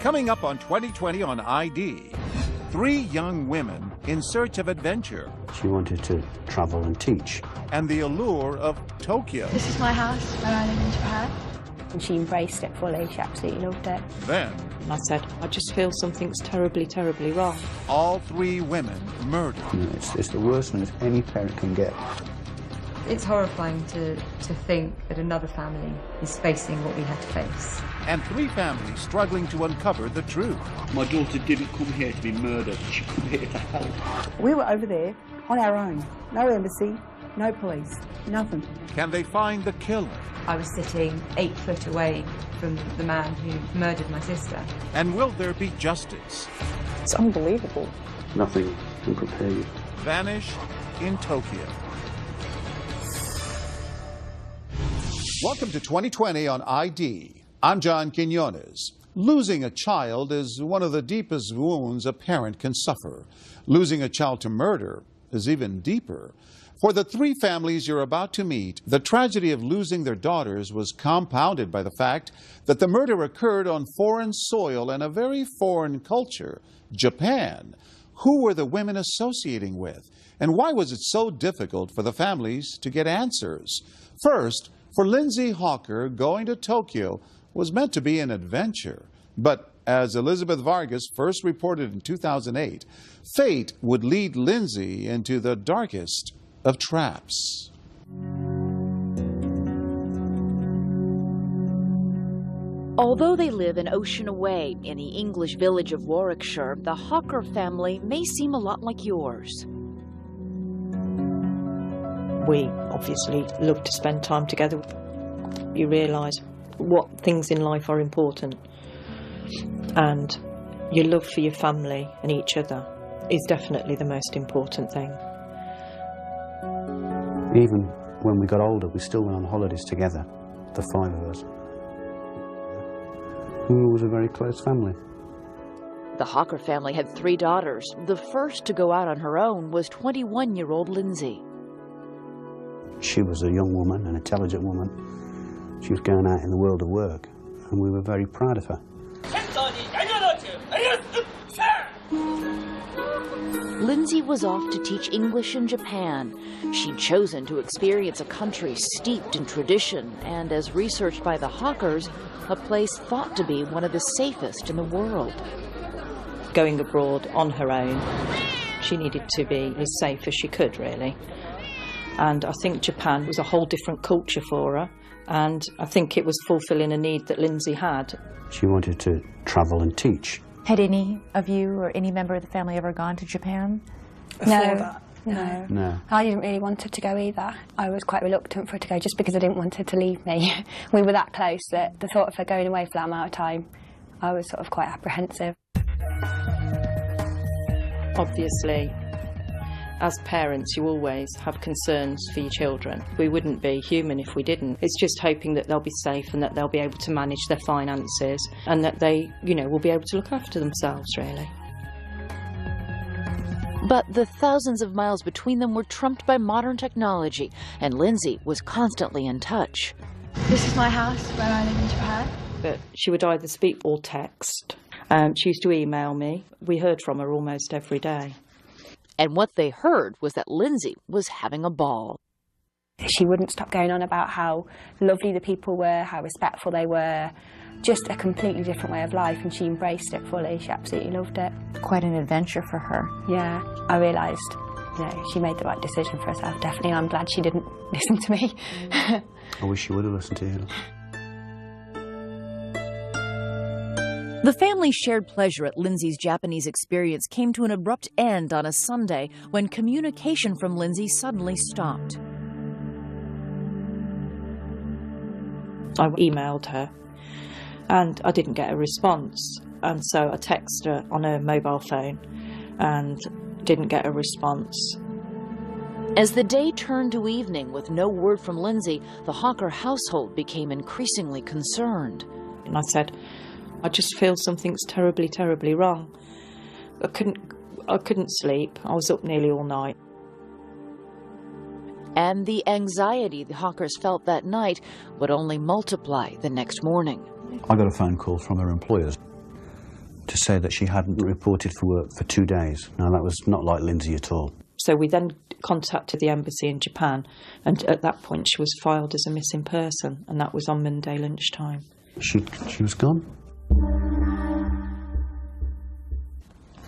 Coming up on 2020 on ID, 3 young women in search of adventure. She wanted to travel and teach. And the allure of Tokyo. This is my house where I live in Japan. And she embraced it fully. She absolutely loved it. Then, I said, I just feel something's terribly, terribly wrong. all 3 women murdered. You know, it's the worst news any parent can get. It's horrifying to think that another family is facing what we had to face. And 3 families struggling to uncover the truth. My daughter didn't come here to be murdered. She came here to help. We were over there on our own. No embassy, no police, nothing. Can they find the killer? I was sitting 8 foot away from the man who murdered my sister. And will there be justice? It's unbelievable. Nothing can prepare you. Vanish in Tokyo. Welcome to 2020 on ID. I'm John Quinones. Losing a child is one of the deepest wounds a parent can suffer. Losing a child to murder is even deeper. For the 3 families you're about to meet, the tragedy of losing their daughters was compounded by the fact that the murder occurred on foreign soil and a very foreign culture, Japan. Who were the women associating with? And why was it so difficult for the families to get answers? First, for Lindsay Hawker, going to Tokyo was meant to be an adventure. But as Elizabeth Vargas first reported in 2008, fate would lead Lindsay into the darkest of traps. Although they live an ocean away in the English village of Warwickshire, the Hawker family may seem a lot like yours. We obviously love to spend time together. You realise what things in life are important, and your love for your family and each other is definitely the most important thing. Even when we got older, we still went on holidays together, the 5 of us. We was a very close family. The Hawker family had 3 daughters. The first to go out on her own was 21-year-old Lindsay. She was a young woman, an intelligent woman. She was going out in the world of work, and we were very proud of her. Lindsay was off to teach English in Japan. She'd chosen to experience a country steeped in tradition and, as researched by the Hawkers, a place thought to be one of the safest in the world. Going abroad on her own, she needed to be as safe as she could, really. And I think Japan was a whole different culture for her, and I think it was fulfilling a need that Lindsay had. She wanted to travel and teach. Had any of you or any member of the family ever gone to Japan? No. I didn't really want her to go either. I was quite reluctant for her to go just because I didn't want her to leave me. We were that close that the thought of her going away for that amount of time, I was sort of quite apprehensive. Obviously, as parents, you always have concerns for your children. We wouldn't be human if we didn't. It's just hoping that they'll be safe and that they'll be able to manage their finances and that they, will be able to look after themselves, really. But the thousands of miles between them were trumped by modern technology, and Lindsay was constantly in touch. This is my house where I live in Japan. But she would either speak or text. She used to email me. We heard from her almost every day. And what they heard was that Lindsay was having a ball. She wouldn't stop going on about how lovely the people were, how respectful they were, just a completely different way of life, and she embraced it fully. She absolutely loved it. Quite an adventure for her. Yeah, I realised, she made the right decision for herself, definitely, and I'm glad she didn't listen to me. I wish she would have listened to you. The family's shared pleasure at Lindsay's Japanese experience came to an abrupt end on a Sunday when communication from Lindsay suddenly stopped. I emailed her and I didn't get a response, and so I texted her on her mobile phone and didn't get a response. As the day turned to evening with no word from Lindsay, the Hawker household became increasingly concerned. And I said, I just feel something's terribly, terribly wrong. I couldn't sleep. I was up nearly all night. And the anxiety the Hawkers felt that night would only multiply the next morning. I got a phone call from her employers to say that she hadn't reported for work for 2 days. Now, that was not like Lindsay at all. So we then contacted the embassy in Japan, and at that point she was filed as a missing person, and that was on Monday lunchtime. She was gone?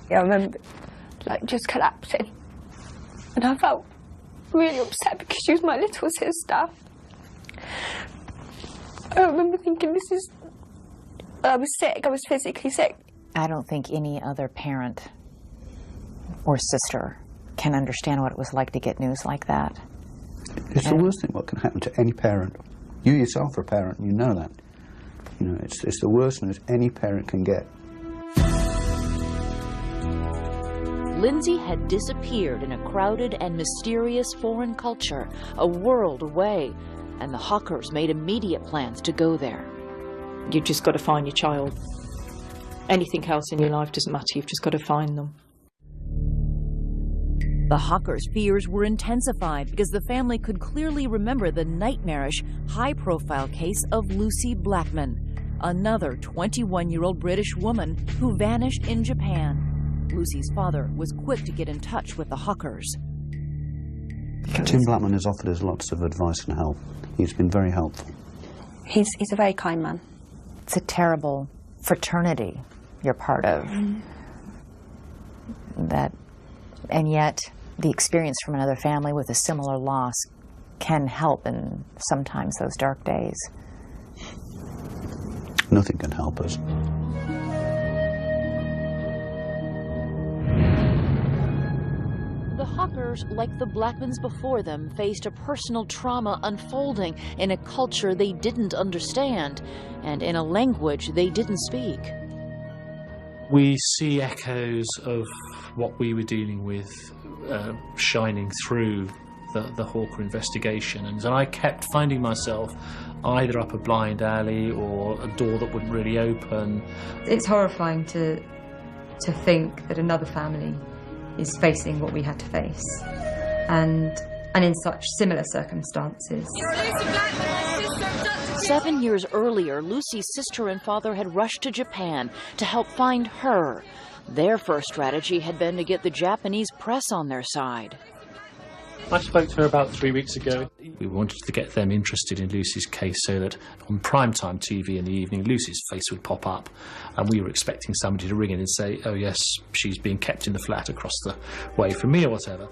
Yeah, I remember, like, just collapsing. And I felt really upset because she was my little sister. I remember thinking, I was sick, I was physically sick. I don't think any other parent or sister can understand what it was like to get news like that. It's the worst thing what can happen to any parent. You yourself are a parent, you know that. You know, it's the worst news any parent can get. Lindsay had disappeared in a crowded and mysterious foreign culture, a world away, and the Hawkers made immediate plans to go there. You've just got to find your child. Anything else in your life doesn't matter, you've just got to find them. The Hawkers' fears were intensified because the family could clearly remember the nightmarish, high-profile case of Lucy Blackman, another 21-year-old British woman who vanished in Japan. Lucy's father was quick to get in touch with the Hawkers. Tim Blackman has offered us lots of advice and help. He's been very helpful. He's a very kind man. It's a terrible fraternity you're part of. That, and yet the experience from another family with a similar loss can help in sometimes those dark days. Nothing can help us. The Hawkers, like the Blackmans before them, faced a personal trauma unfolding in a culture they didn't understand and in a language they didn't speak. We see echoes of what we were dealing with shining through the Hawker investigation, and I kept finding myself either up a blind alley or a door that wouldn't really open. It's horrifying to think that another family is facing what we had to face, and in such similar circumstances. 7 years earlier, Lucy's sister and father had rushed to Japan to help find her. Their first strategy had been to get the Japanese press on their side. I spoke to her about 3 weeks ago. We wanted to get them interested in Lucy's case so that on primetime TV in the evening, Lucy's face would pop up, and we were expecting somebody to ring in and say, oh yes, she's being kept in the flat across the way from me or whatever.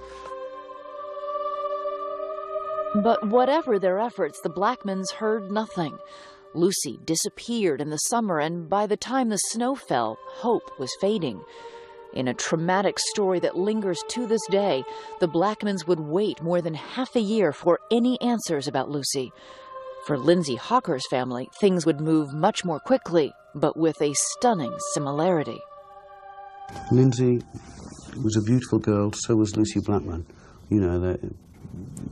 But whatever their efforts, the Blackmans heard nothing. Lucy disappeared in the summer, and by the time the snow fell, hope was fading. In a traumatic story that lingers to this day, the Blackmans would wait more than half a year for any answers about Lucy. For Lindsay Hawker's family, things would move much more quickly, but with a stunning similarity. Lindsay was a beautiful girl, so was Lucy Blackman. You know,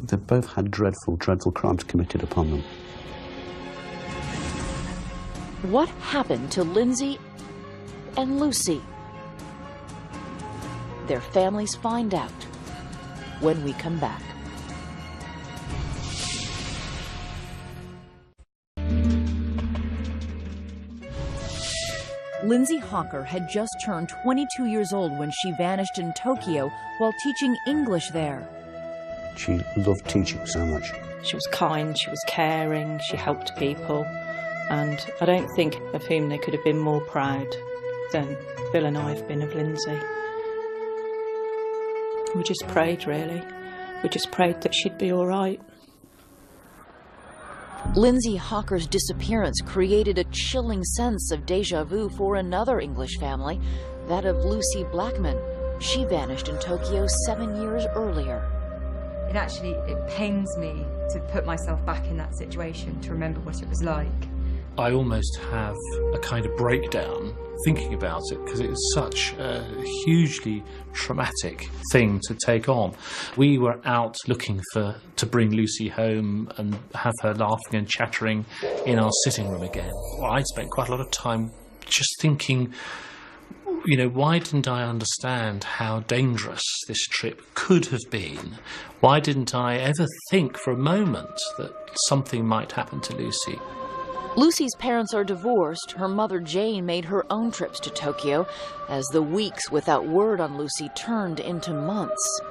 they both had dreadful, dreadful crimes committed upon them. What happened to Lindsay and Lucy? Their families find out when we come back. Lindsay Hawker had just turned 22 years old when she vanished in Tokyo while teaching English there. She loved teaching so much. She was kind, she was caring, she helped people, and I don't think of whom they could have been more proud than Bill and I have been of Lindsay. We just prayed, really. We just prayed that she'd be all right. Lindsay Hawker's disappearance created a chilling sense of déjà vu for another English family, that of Lucy Blackman. She vanished in Tokyo 7 years earlier. It pains me to put myself back in that situation, to remember what it was like. I almost have a kind of breakdown thinking about it because it was such a hugely traumatic thing to take on. We were out looking to bring Lucy home and have her laughing and chattering in our sitting room again. Well, I'd spent quite a lot of time just thinking, you know, why didn't I understand how dangerous this trip could have been? Why didn't I ever think for a moment that something might happen to Lucy? Lucy's parents are divorced. Her mother, Jane, made her own trips to Tokyo as the weeks without word on Lucy turned into months.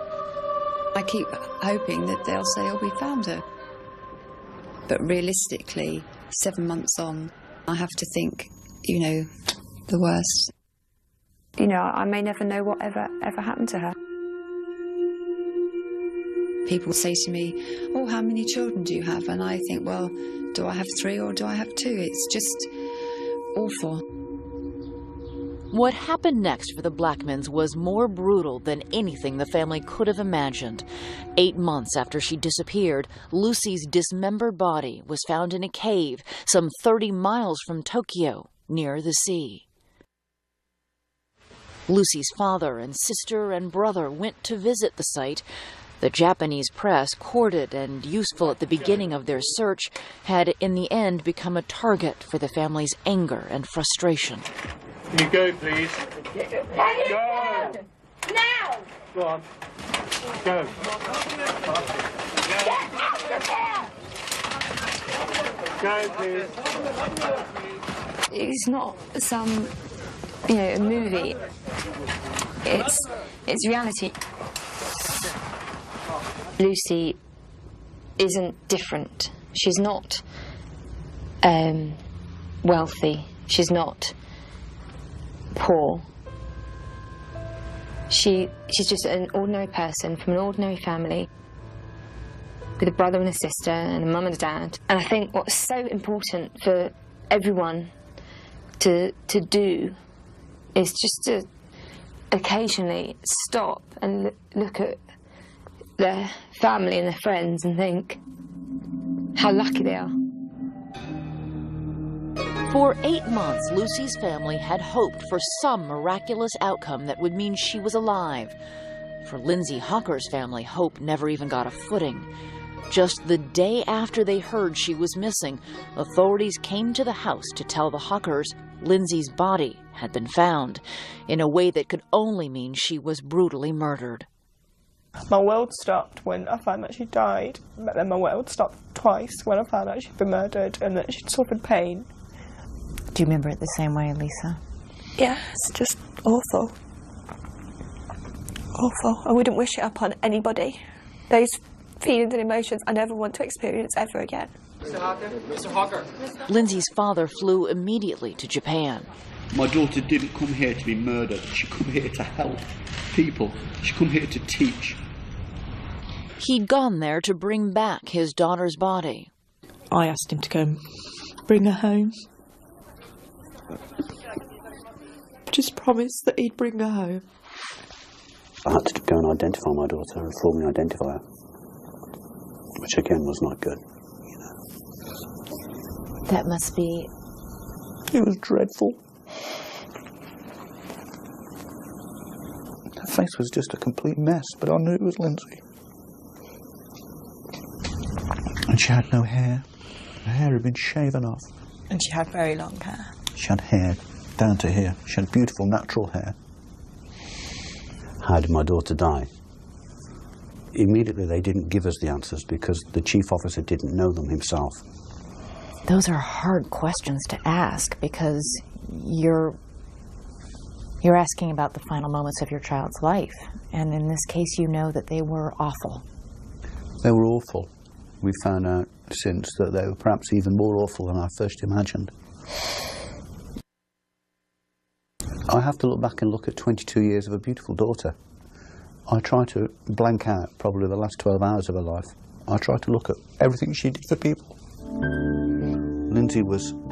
I keep hoping that they'll say, oh, we found her. But realistically, 7 months on, I have to think, you know, the worst. You know, I may never know what ever happened to her. People say to me, oh, how many children do you have? And I think, well, do I have 3 or do I have 2? It's just awful. What happened next for the Blackmans was more brutal than anything the family could have imagined. 8 months after she disappeared, Lucy's dismembered body was found in a cave some 30 miles from Tokyo, near the sea. Lucy's father and sister and brother went to visit the site. The Japanese press, courted and useful at the beginning of their search, had in the end become a target for the family's anger and frustration. Can you go, please? Go! Now! Go on. Go. Get out of here! Go, please. It's not some, you know, a movie. It's reality. Lucy isn't different. She's not wealthy. She's not poor. She's just an ordinary person from an ordinary family with a brother and a sister and a mum and a dad. And I think what's so important for everyone to do is just to occasionally stop and look at their family and their friends and think how lucky they are. For 8 months, Lucy's family had hoped for some miraculous outcome that would mean she was alive. For Lindsay Hocker's family, hope never even got a footing. Just the day after they heard she was missing, authorities came to the house to tell the Hockers Lindsay's body had been found, in a way that could only mean she was brutally murdered. My world stopped when I found that she died, but then my world stopped twice when I found out she'd been murdered and that she'd suffered pain. Do you remember it the same way, Lisa? Yeah, it's just awful. Awful. I wouldn't wish it upon anybody. Those feelings and emotions I never want to experience ever again. Mr. Hocker? Mr. Hocker. Lindsay's father flew immediately to Japan. My daughter didn't come here to be murdered. She come here to help people. She come here to teach. He'd gone there to bring back his daughter's body. I asked him to go and bring her home. Just promised that he'd bring her home. I had to go and identify my daughter and formally identify her, which again was not good. You know. That must be... It was dreadful. Her face was just a complete mess, but I knew it was Lindsay. And she had no hair. Her hair had been shaven off. And she had very long hair. She had hair down to here. She had beautiful natural hair. How did my daughter die? Immediately they didn't give us the answers because the chief officer didn't know them himself. Those are hard questions to ask because you're asking about the final moments of your child's life. And in this case, you know that they were awful. They were awful. We found out since that they were perhaps even more awful than I first imagined. I have to look back and look at 22 years of a beautiful daughter. I try to blank out probably the last 12 hours of her life. I try to look at everything she did for people. Lindsay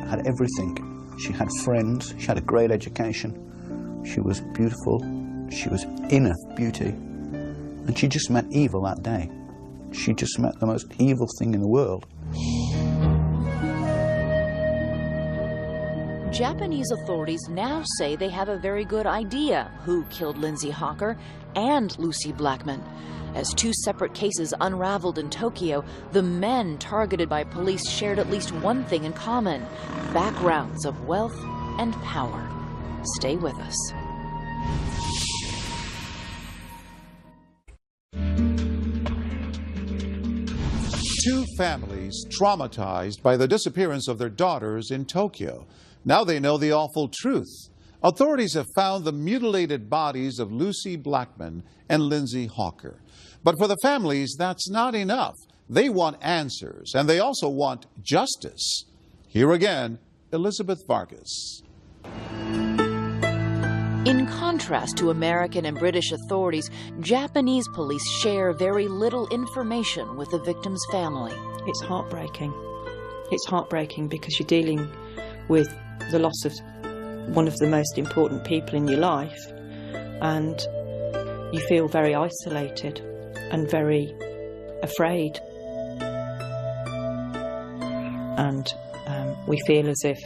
had everything. She had friends, she had a great education, she was beautiful, she was inner beauty, and she just met evil that day. She just met the most evil thing in the world. Japanese authorities now say they have a very good idea who killed Lindsay Hocker and Lucy Blackman. As 2 separate cases unraveled in Tokyo, the men targeted by police shared at least one thing in common: backgrounds of wealth and power. Stay with us. Two families traumatized by the disappearance of their daughters in Tokyo. Now they know the awful truth. Authorities have found the mutilated bodies of Lucy Blackman and Lindsay Hawker. But for the families, that's not enough. They want answers, and they also want justice. Here again, Elizabeth Vargas. In contrast to American and British authorities, Japanese police share very little information with the victim's family. It's heartbreaking. It's heartbreaking because you're dealing with the loss of one of the most important people in your life, and you feel very isolated and very afraid. And we feel as if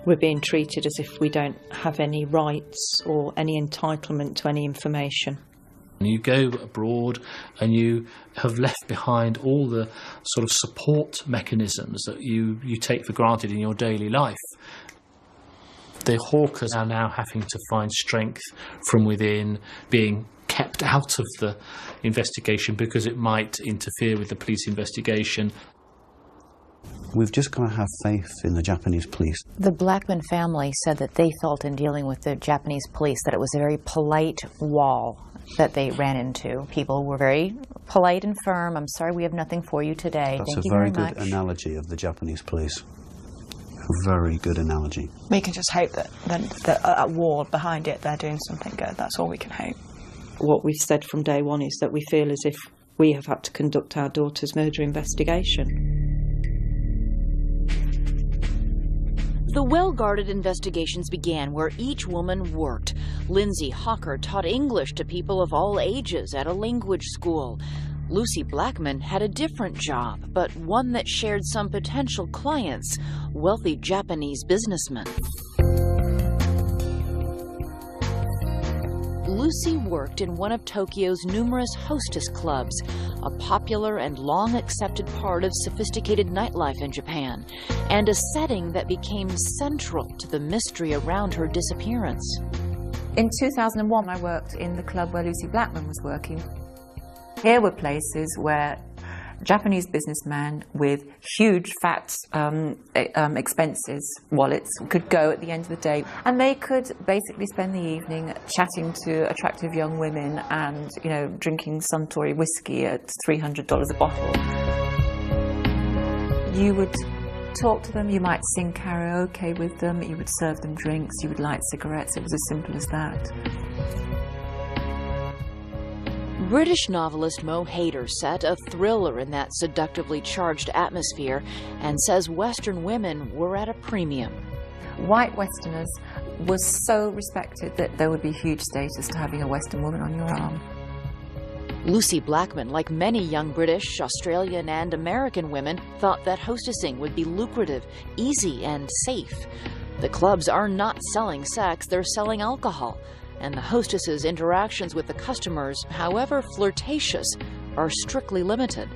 we're being treated as if we don't have any rights or any entitlement to any information. You go abroad and you have left behind all the sort of support mechanisms that you take for granted in your daily life. The Hawkers are now having to find strength from within, being kept out of the investigation because it might interfere with the police investigation. We've just got to have faith in the Japanese police. The Blackman family said that they felt in dealing with the Japanese police that it was a very polite wall that they ran into. People were very polite and firm. I'm sorry, we have nothing for you today. That's a very good analogy of the Japanese police. A very good analogy. We can just hope that at war behind it, they're doing something good. That's all we can hope. What we've said from day one is that we feel as if we have had to conduct our daughter's murder investigation. The well-guarded investigations began where each woman worked. Lindsay Hawker taught English to people of all ages at a language school. Lucy Blackman had a different job, but one that shared some potential clients, wealthy Japanese businessmen. Lucy worked in one of Tokyo's numerous hostess clubs, a popular and long-accepted part of sophisticated nightlife in Japan, and a setting that became central to the mystery around her disappearance. In 2001, I worked in the club where Lucy Blackman was working. Here were places where Japanese businessmen with huge fat expenses wallets could go at the end of the day, and they could basically spend the evening chatting to attractive young women and, you know, drinking Suntory whiskey at $300 a bottle. You would talk to them, you might sing karaoke with them, you would serve them drinks, you would light cigarettes. It was as simple as that. British novelist Mo Hayder set a thriller in that seductively charged atmosphere and says Western women were at a premium. White Westerners were so respected that there would be huge status to having a Western woman on your arm. Lucy Blackman, like many young British, Australian and American women, thought that hostessing would be lucrative, easy and safe. The clubs are not selling sex, they're selling alcohol. And the hostesses' interactions with the customers, however flirtatious, are strictly limited.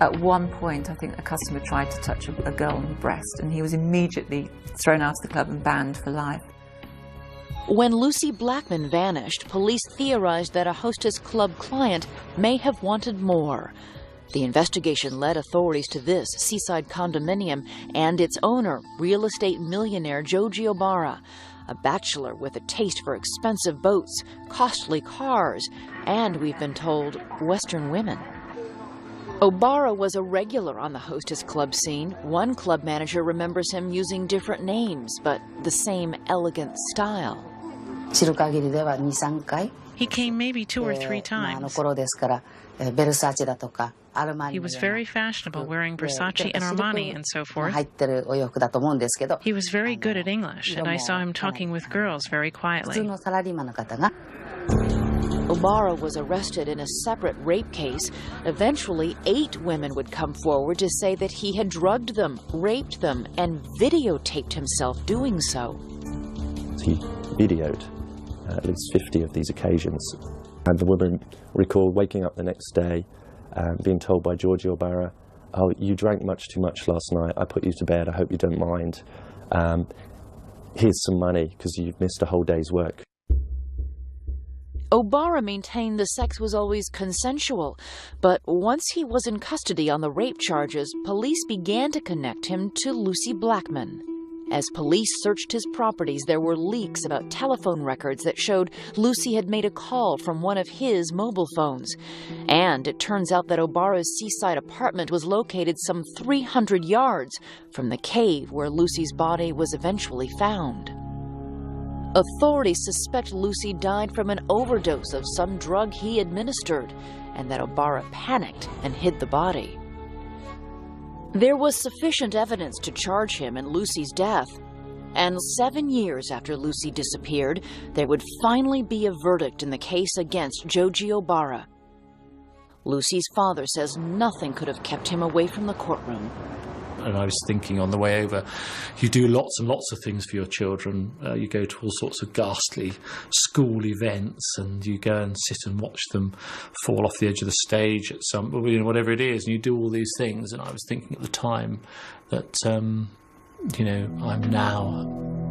At one point, I think a customer tried to touch a girl on the breast, and he was immediately thrown out of the club and banned for life. When Lucy Blackman vanished, police theorized that a hostess club client may have wanted more. The investigation led authorities to this seaside condominium and its owner, real estate millionaire Joji Obara, a bachelor with a taste for expensive boats, costly cars, and, we've been told, Western women. Obara was a regular on the hostess club scene. One club manager remembers him using different names, but the same elegant style. He came maybe 2 or 3 times. He was very fashionable, wearing Versace and Armani and so forth. He was very good at English, and I saw him talking with girls very quietly. Obara was arrested in a separate rape case. Eventually, 8 women would come forward to say that he had drugged them, raped them, and videotaped himself doing so. He videoed at least 50 of these occasions. And the woman recalled waking up the next day being told by Joji Obara, "Oh, you drank much too much last night. I put you to bed. I hope you don't mind. Here's some money because you've missed a whole day's work." Obara maintained the sex was always consensual, but once he was in custody on the rape charges, police began to connect him to Lucy Blackman. As police searched his properties, there were leaks about telephone records that showed Lucy had made a call from one of his mobile phones. And it turns out that Obara's seaside apartment was located some 300 yards from the cave where Lucy's body was eventually found. Authorities suspect Lucy died from an overdose of some drug he administered, and that Obara panicked and hid the body. There was sufficient evidence to charge him in Lucy's death, and 7 years after Lucy disappeared, there would finally be a verdict in the case against Joji Obara. Lucy's father says nothing could have kept him away from the courtroom. And I was thinking on the way over, you do lots and lots of things for your children. You go to all sorts of ghastly school events, and you go and sit and watch them fall off the edge of the stage at some, whatever it is, and you do all these things. And I was thinking at the time that, I'm now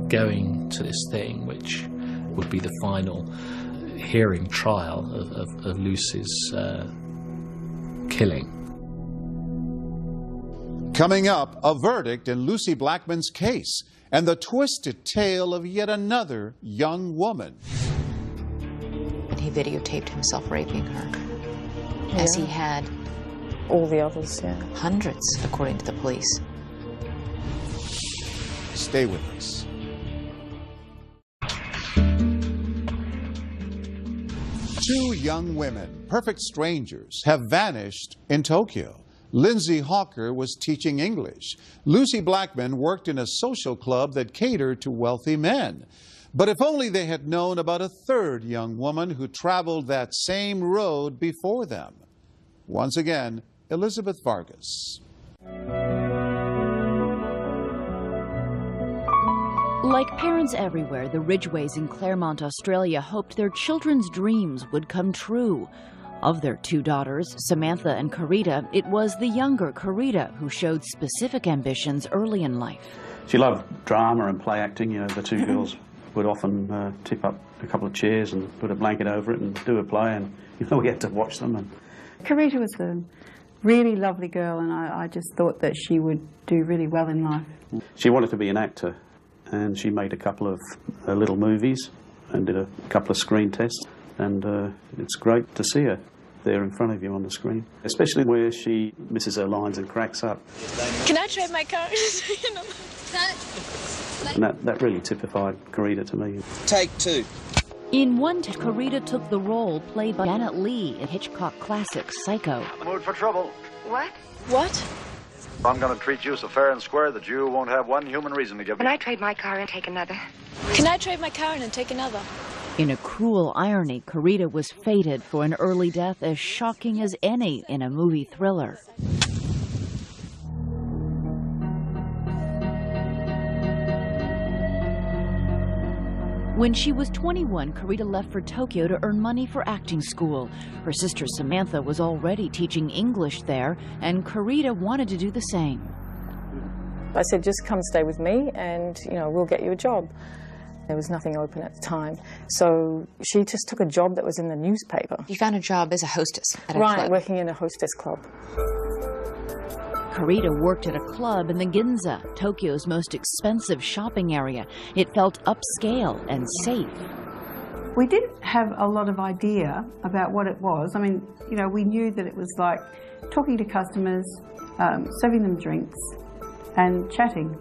going to this thing, which would be the final hearing trial of Lucy's killing. Coming up, a verdict in Lucy Blackman's case and the twisted tale of yet another young woman. And he videotaped himself raping her, as he had all the others, hundreds, according to the police. Stay with us. Two young women, perfect strangers, have vanished in Tokyo. Lindsay Hawker was teaching English. Lucy Blackman worked in a social club that catered to wealthy men. But if only they had known about a third young woman who traveled that same road before them. Once again, Elizabeth Vargas. Like parents everywhere, the Ridgeways in Claremont, Australia hoped their children's dreams would come true. Of their two daughters, Samantha and Carita, it was the younger Carita who showed specific ambitions early in life. She loved drama and play acting. The two girls would often tip up a couple of chairs and put a blanket over it and do a play, and we had to watch them. And Carita was a really lovely girl, and I just thought that she would do really well in life. She wanted to be an actor, and she made a couple of little movies and did a couple of screen tests, and it's great to see her there in front of you on the screen, especially where she misses her lines and cracks up. Can I trade my car? And that really typified Carita to me. Take two. In one, Carita took the role played by Janet Leigh in Hitchcock classic Psycho. Mood for trouble. What? What? I'm going to treat you so fair and square that you won't have one human reason to give me. Can I trade my car and take another? Can I trade my car and take another? In a cruel irony, Carita was fated for an early death as shocking as any in a movie thriller. When she was 21, Carita left for Tokyo to earn money for acting school. Her sister Samantha was already teaching English there, and Carita wanted to do the same. I said, just come stay with me and, we'll get you a job. There was nothing open at the time, so she just took a job that was in the newspaper. You found a job as a hostess at a club? Right, working in a hostess club. Carita worked at a club in the Ginza, Tokyo's most expensive shopping area. It felt upscale and safe. We didn't have a lot of idea about what it was. I mean, we knew that it was like talking to customers, serving them drinks and chatting.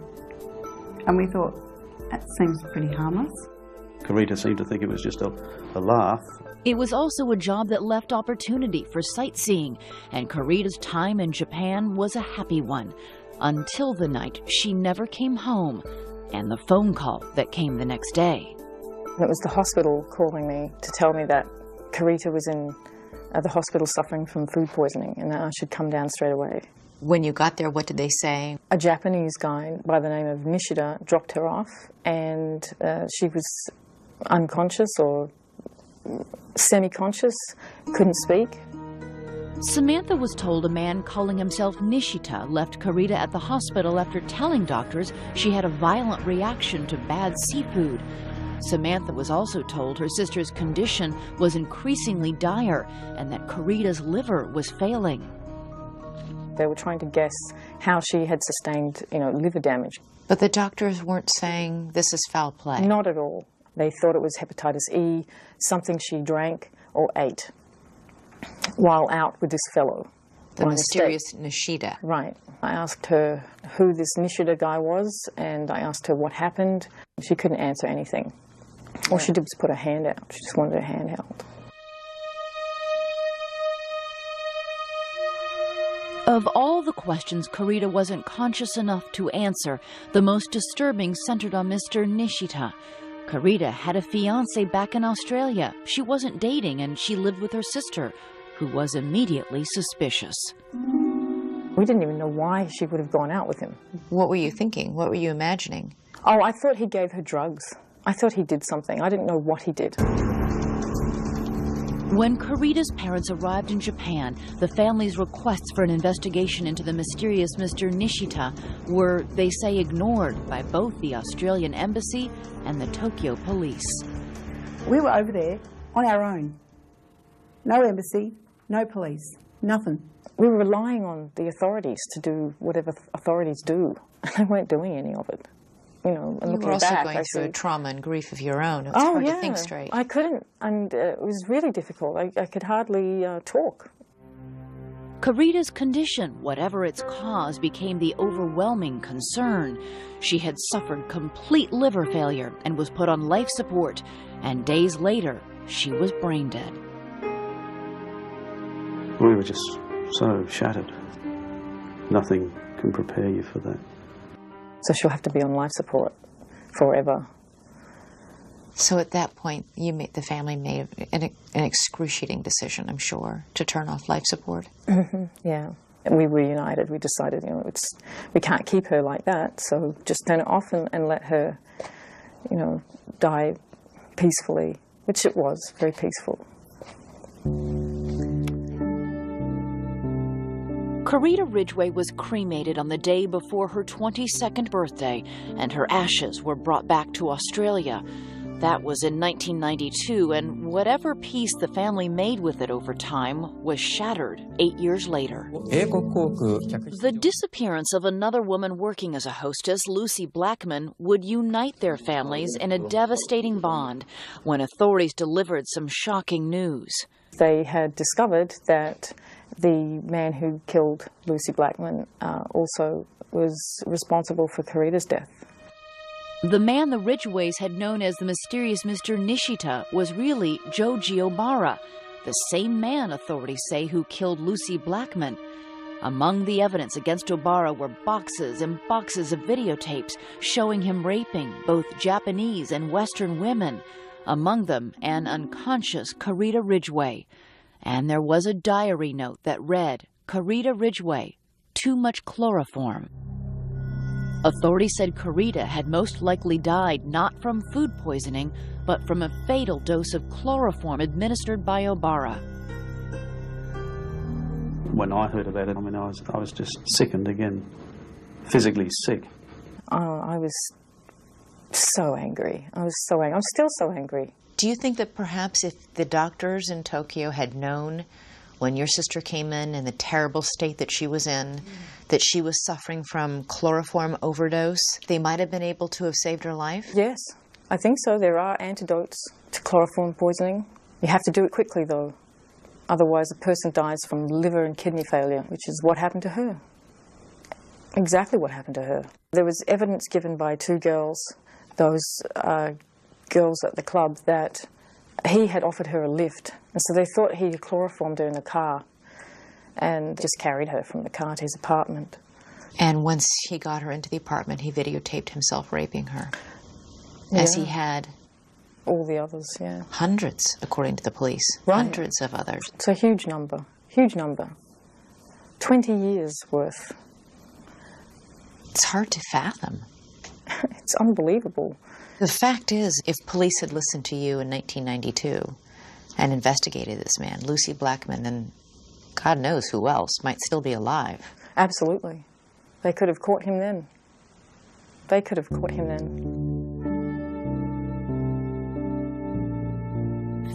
And we thought, that seems pretty harmless. Carita seemed to think it was just a laugh. It was also a job that left opportunity for sightseeing, and Carita's time in Japan was a happy one, until the night she never came home, and the phone call that came the next day. It was the hospital calling me to tell me that Carita was in the hospital suffering from food poisoning and that I should come down straight away. When you got there, what did they say? A Japanese guy by the name of Nishida dropped her off, and she was unconscious or semi-conscious, couldn't speak. Samantha was told a man calling himself Nishita left Carita at the hospital after telling doctors she had a violent reaction to bad seafood. Samantha was also told her sister's condition was increasingly dire and that Carita's liver was failing. They were trying to guess how she had sustained, liver damage. But the doctors weren't saying this is foul play? Not at all. They thought it was hepatitis E, something she drank or ate while out with this fellow. The mysterious Nishida. Right. I asked her who this Nishida guy was, and I asked her what happened. She couldn't answer anything. All she did was put her hand out. She just wanted her hand held. Of all the questions Carita wasn't conscious enough to answer, the most disturbing centered on Mr. Nishita. Carita had a fiancé back in Australia. She wasn't dating, and she lived with her sister, who was immediately suspicious. We didn't even know why she would have gone out with him. What were you thinking? What were you imagining? Oh, I thought he gave her drugs. I thought he did something. I didn't know what he did. When Carita's parents arrived in Japan, the family's requests for an investigation into the mysterious Mr. Nishita were, they say, ignored by both the Australian embassy and the Tokyo police. We were over there on our own. No embassy, no police, nothing. We were relying on the authorities to do whatever authorities do, and they weren't doing any of it. And you were also going through trauma and grief of your own. It's hard to think straight. I couldn't, and it was really difficult. I could hardly talk. Carita's condition, whatever its cause, became the overwhelming concern. She had suffered complete liver failure and was put on life support, and days later, she was brain dead. We were just so shattered. Nothing can prepare you for that. So she'll have to be on life support forever. So at that point, the family made an excruciating decision, I'm sure, to turn off life support. Mm-hmm. Yeah. And we reunited. We decided, we can't keep her like that, so just turn it off and let her, die peacefully, which it was, very peaceful. Carita Ridgway was cremated on the day before her 22nd birthday, and her ashes were brought back to Australia. That was in 1992, and whatever peace the family made with it over time was shattered 8 years later. The disappearance of another woman working as a hostess, Lucy Blackman, would unite their families in a devastating bond when authorities delivered some shocking news. They had discovered that the man who killed Lucy Blackman also was responsible for Carita's death. The man the Ridgways had known as the mysterious Mr. Nishita was really Joji Obara, the same man, authorities say, who killed Lucy Blackman. Among the evidence against Obara were boxes and boxes of videotapes showing him raping both Japanese and Western women, among them an unconscious Carita Ridgway. And there was a diary note that read, "Carita Ridgway, too much chloroform." Authorities said Carita had most likely died not from food poisoning, but from a fatal dose of chloroform administered by Obara. When I heard about it, I was just sickened again, physically sick. I was so angry. I was so angry. I'm still so angry. Do you think that perhaps if the doctors in Tokyo had known when your sister came in the terrible state that she was in, that she was suffering from chloroform overdose, they might have been able to have saved her life? Yes, I think so. There are antidotes to chloroform poisoning. You have to do it quickly, though. Otherwise, a person dies from liver and kidney failure, which is what happened to her. Exactly what happened to her. There was evidence given by two girls, those girls at the club, that he had offered her a lift, and so they thought he had chloroformed her in the car and just carried her from the car to his apartment. And once he got her into the apartment, he videotaped himself raping her, as he had all the others, hundreds, according to the police, hundreds of others. It's a huge number, huge number. 20 years worth. It's hard to fathom. It's unbelievable. The fact is, if police had listened to you in 1992 and investigated this man, Lucy Blackman, and God knows who else might still be alive. Absolutely. They could have caught him then. They could have caught him then.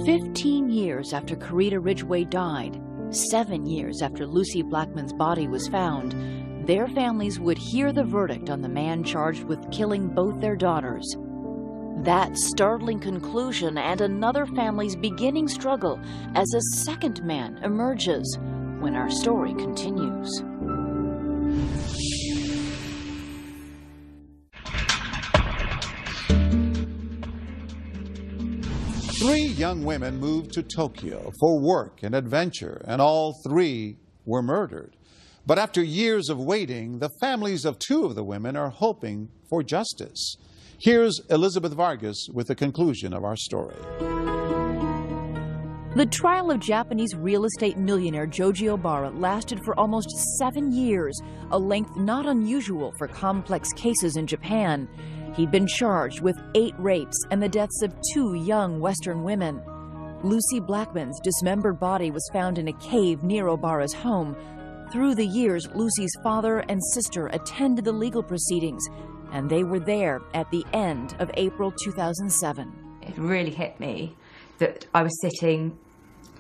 15 years after Karita Ridgway died, 7 years after Lucy Blackman's body was found, their families would hear the verdict on the man charged with killing both their daughters. That startling conclusion and another family's beginning struggle as a second man emerges when our story continues. Three young women moved to Tokyo for work and adventure, and all three were murdered. But after years of waiting, the families of two of the women are hoping for justice. Here's Elizabeth Vargas with the conclusion of our story. The trial of Japanese real estate millionaire Joji Obara lasted for almost 7 years, a length not unusual for complex cases in Japan. He'd been charged with 8 rapes and the deaths of 2 young Western women. Lucy Blackman's dismembered body was found in a cave near Obara's home. Through the years, Lucy's father and sister attended the legal proceedings, and they were there at the end of April 2007. It really hit me that I was sitting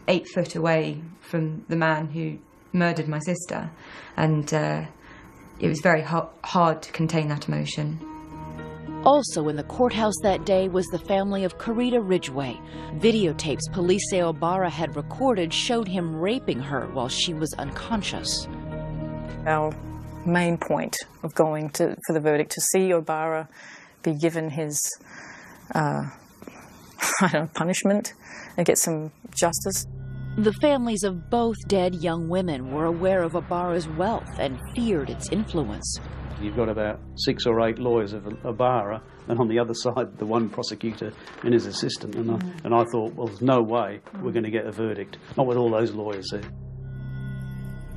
8 foot away from the man who murdered my sister, and it was very hard to contain that emotion. Also in the courthouse that day was the family of Karita Ridgway. Videotapes police say Obara had recorded showed him raping her while she was unconscious. Our main point of going for the verdict, to see Obara be given his punishment and get some justice. The families of both dead young women were aware of Obara's wealth and feared its influence. You've got about 6 or 8 lawyers of Obara, and on the other side, the one prosecutor and his assistant. And I thought, well, there's no way we're going to get a verdict, not with all those lawyers there.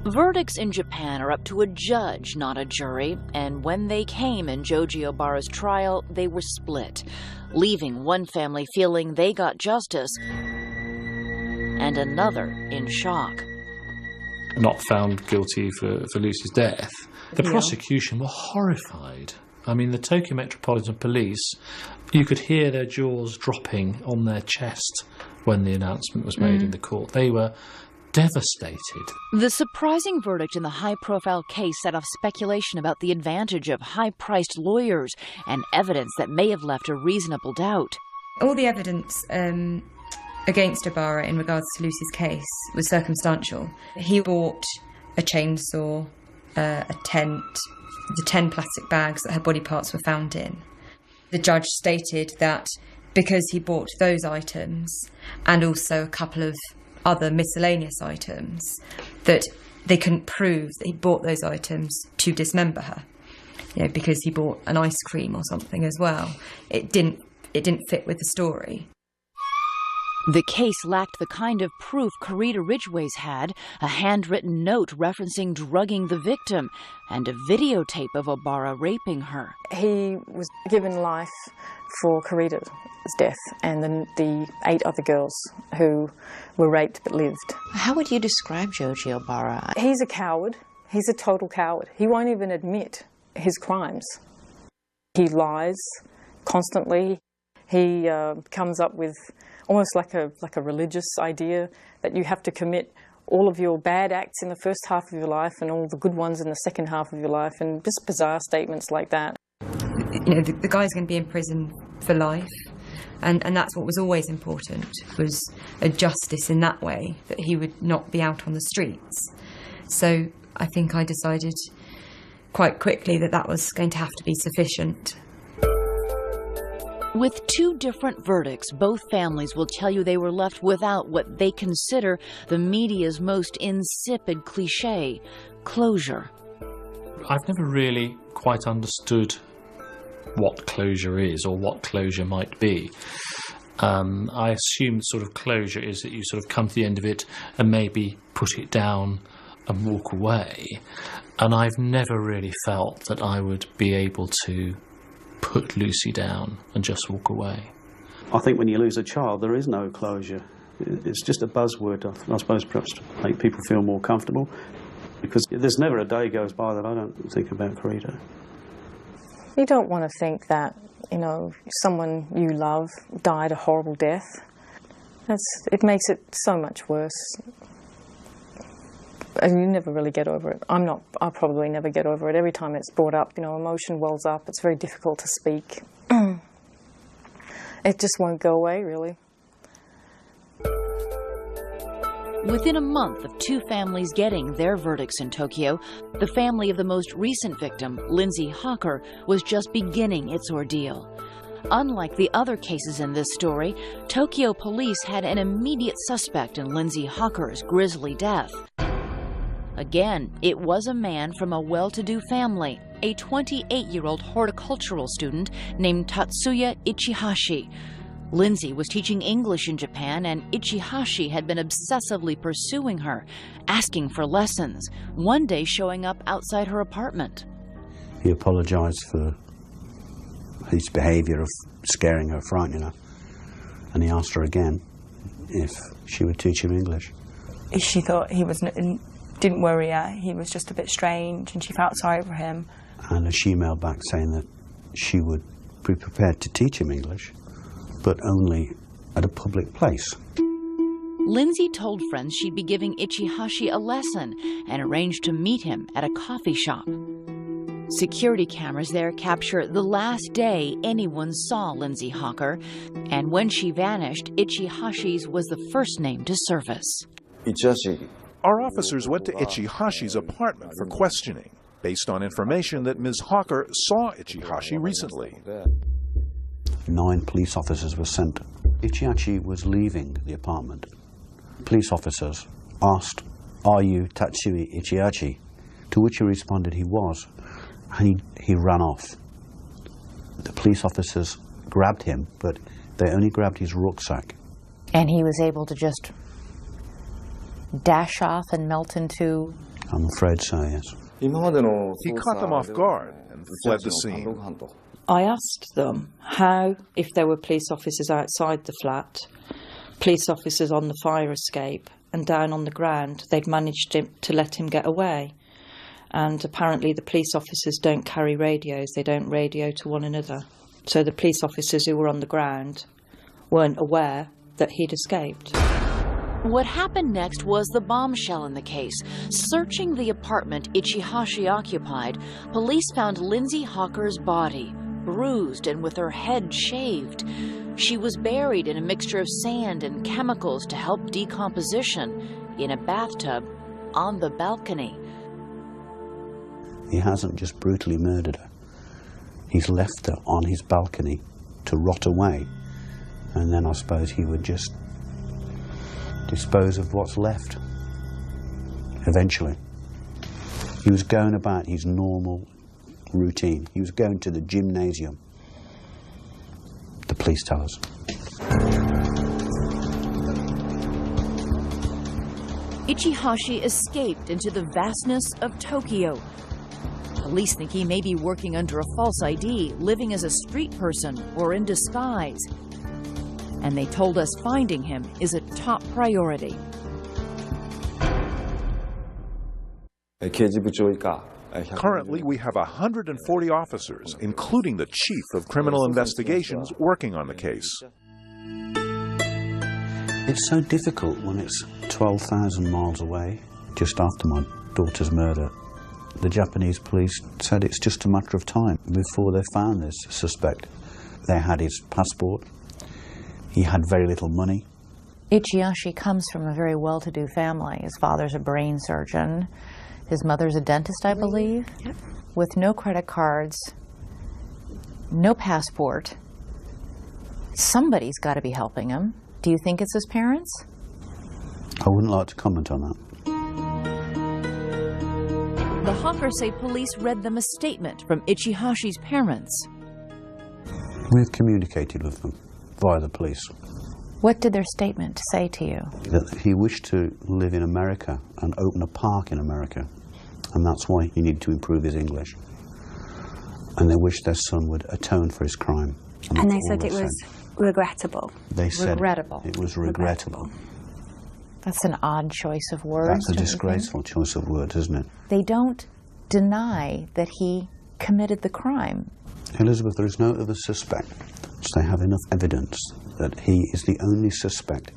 Verdicts in Japan are up to a judge, not a jury, and when they came in Joji Obara's trial, they were split, leaving one family feeling they got justice and another in shock. Not found guilty for Lucy's death. The prosecution were horrified. I mean, the Tokyo Metropolitan Police, you could hear their jaws dropping on their chest when the announcement was made in the court. They were devastated. The surprising verdict in the high-profile case set off speculation about the advantage of high-priced lawyers and evidence that may have left a reasonable doubt. All the evidence against Obara in regards to Lucy's case was circumstantial. He bought a chainsaw, a tent, the 10 plastic bags that her body parts were found in. The judge stated that because he bought those items and also a couple of other miscellaneous items, that they couldn't prove that he bought those items to dismember her. You know, because he bought an ice cream or something as well. It didn't fit with the story. The case lacked the kind of proof Karita Ridgway's had, a handwritten note referencing drugging the victim, and a videotape of Obara raping her. He was given life for Karita's death and the 8 other girls who were raped but lived. How would you describe Joji Obara? He's a coward. He's a total coward. He won't even admit his crimes. He lies constantly. He comes up with almost like a religious idea that you have to commit all of your bad acts in the first half of your life and all the good ones in the second half of your life, and just bizarre statements like that. You know, the guy's going to be in prison for life, and that's what was always important, was a justice in that way, that he would not be out on the streets. So I think I decided quite quickly that that was going to have to be sufficient. With 2 different verdicts, both families will tell you they were left without what they consider the media's most insipid cliché, closure. I've never really quite understood what closure is or what closure might be. I assume sort of closure is that you sort of come to the end of it and maybe put it down and walk away. And I've never really felt that I would be able to put Lucy down and just walk away. I think when you lose a child, there is no closure. It's just a buzzword, I suppose, perhaps to make people feel more comfortable, because there's never a day goes by that I don't think about Karita. You don't want to think that, you know, someone you love died a horrible death. It makes it so much worse. And you never really get over it. I'll probably never get over it. Every time it's brought up, emotion wells up. It's very difficult to speak. It just won't go away, really. Within a month of two families getting their verdicts in Tokyo, the family of the most recent victim, Lindsay Hawker, was just beginning its ordeal. Unlike the other cases in this story, Tokyo police had an immediate suspect in Lindsay Hawker's grisly death. Again, it was a man from a well-to-do family, a 28-year-old horticultural student named Tatsuya Ichihashi. Lindsay was teaching English in Japan, and Ichihashi had been obsessively pursuing her, asking for lessons, one day showing up outside her apartment. He apologized for his behavior of scaring her, frightening her, and he asked her again if she would teach him English. She thought he didn't worry her, he was just a bit strange, and she felt sorry for him. And she emailed back saying that she would be prepared to teach him English, but only at a public place. Lindsay told friends she'd be giving Ichihashi a lesson and arranged to meet him at a coffee shop. Security cameras there capture the last day anyone saw Lindsay Hawker, and when she vanished, Ichihashi's was the first name to surface. Our officers went to Ichihashi's apartment for questioning, based on information that Ms. Hawker saw Ichihashi recently. 9 police officers were sent. Ichihashi was leaving the apartment. Police officers asked, "Are you Tatsuya Ichihashi?" To which he responded he was, and he ran off. The police officers grabbed him, but they only grabbed his rucksack. And he was able to just dash off and melt into... I'm afraid so, yes. He caught them off guard and fled the scene. I asked them how, if there were police officers outside the flat, police officers on the fire escape, and down on the ground, they'd managed to let him get away. And apparently the police officers don't carry radios, they don't radio to one another. So the police officers who were on the ground weren't aware that he'd escaped. What happened next was the bombshell in the case. Searching the apartment Ichihashi occupied, police found Lindsay Hawker's body, bruised and with her head shaved. She was buried in a mixture of sand and chemicals to help decomposition in a bathtub on the balcony. He hasn't just brutally murdered her. He's left her on his balcony to rot away, and then I suppose he would just dispose of what's left eventually. He was going about his normal routine. He was going to the gymnasium, the police tell us. Ichihashi escaped into the vastness of Tokyo. Police think he may be working under a false ID, living as a street person, or in disguise. And they told us finding him is a top priority. Currently, we have 140 officers, including the Chief of Criminal Investigations, working on the case. It's so difficult when it's 12,000 miles away, just after my daughter's murder. The Japanese police said it's just a matter of time before they found this suspect. They had his passport. He had very little money. Ichihashi comes from a very well-to-do family. His father's a brain surgeon. His mother's a dentist, I believe. Yep. With no credit cards, no passport. Somebody's got to be helping him. Do you think it's his parents? I wouldn't like to comment on that. The Hawkers say police read them a statement from Ichihashi's parents. We've communicated with them via the police. What did their statement say to you? That he wished to live in America and open a park in America, and that's why he needed to improve his English. And they wished their son would atone for his crime. And they said it was regrettable. They said regrettable. It was regrettable. That's an odd choice of words. That's a disgraceful choice of words, isn't it? They don't deny that he committed the crime. Elizabeth, there is no other suspect. So they have enough evidence that he is the only suspect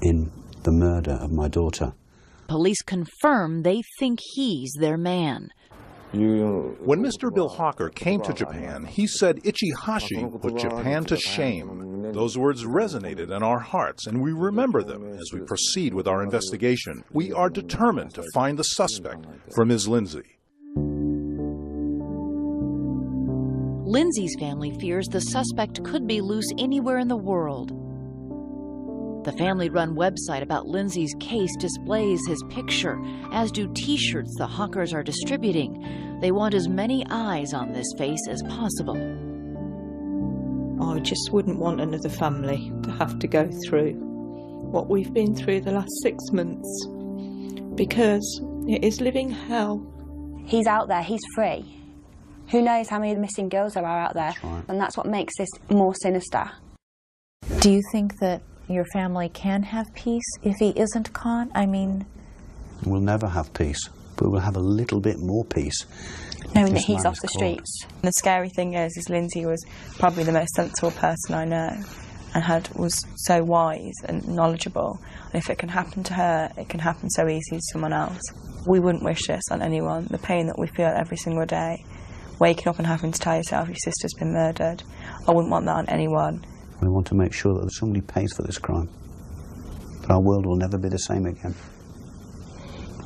in the murder of my daughter. Police confirm they think he's their man. When Mr. Bill Hawker came to Japan, he said Ichihashi put Japan to shame. Those words resonated in our hearts, and we remember them as we proceed with our investigation. We are determined to find the suspect for Ms. Lindsay. Lindsay's family fears the suspect could be loose anywhere in the world. The family-run website about Lindsay's case displays his picture, as do T-shirts the Hawkers are distributing. They want as many eyes on this face as possible. I just wouldn't want another family to have to go through what we've been through the last 6 months, because it is living hell. He's out there, he's free. Who knows how many missing girls there are out there, and that's what makes this more sinister. Do you think that your family can have peace if he isn't caught? I mean... We'll never have peace, but we'll have a little bit more peace. Knowing that he's off the streets. The scary thing is Lindsay was probably the most sensible person I know, and was so wise and knowledgeable. And if it can happen to her, it can happen so easily to someone else. We wouldn't wish this on anyone. The pain that we feel every single day, waking up and having to tell yourself your sister's been murdered, I wouldn't want that on anyone. We want to make sure that somebody pays for this crime. But our world will never be the same again.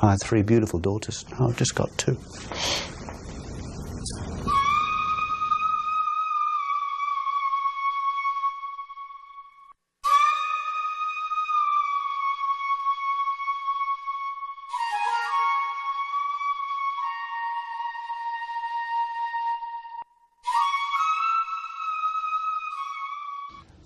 I had 3 beautiful daughters. Now I've just got 2.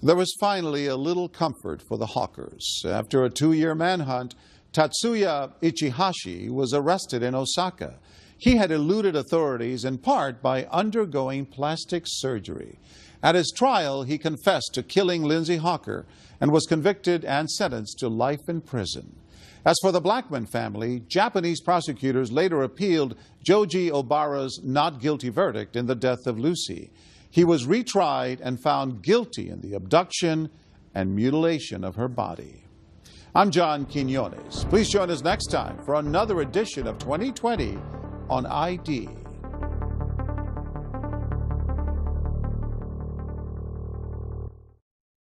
There was finally a little comfort for the Hawkers. After a 2-year manhunt, Tatsuya Ichihashi was arrested in Osaka. He had eluded authorities in part by undergoing plastic surgery. At his trial, he confessed to killing Lindsay Hawker and was convicted and sentenced to life in prison. As for the Blackman family, Japanese prosecutors later appealed Joji Obara's not guilty verdict in the death of Lucy. He was retried and found guilty in the abduction and mutilation of her body. I'm John Quinones. Please join us next time for another edition of 2020 on ID.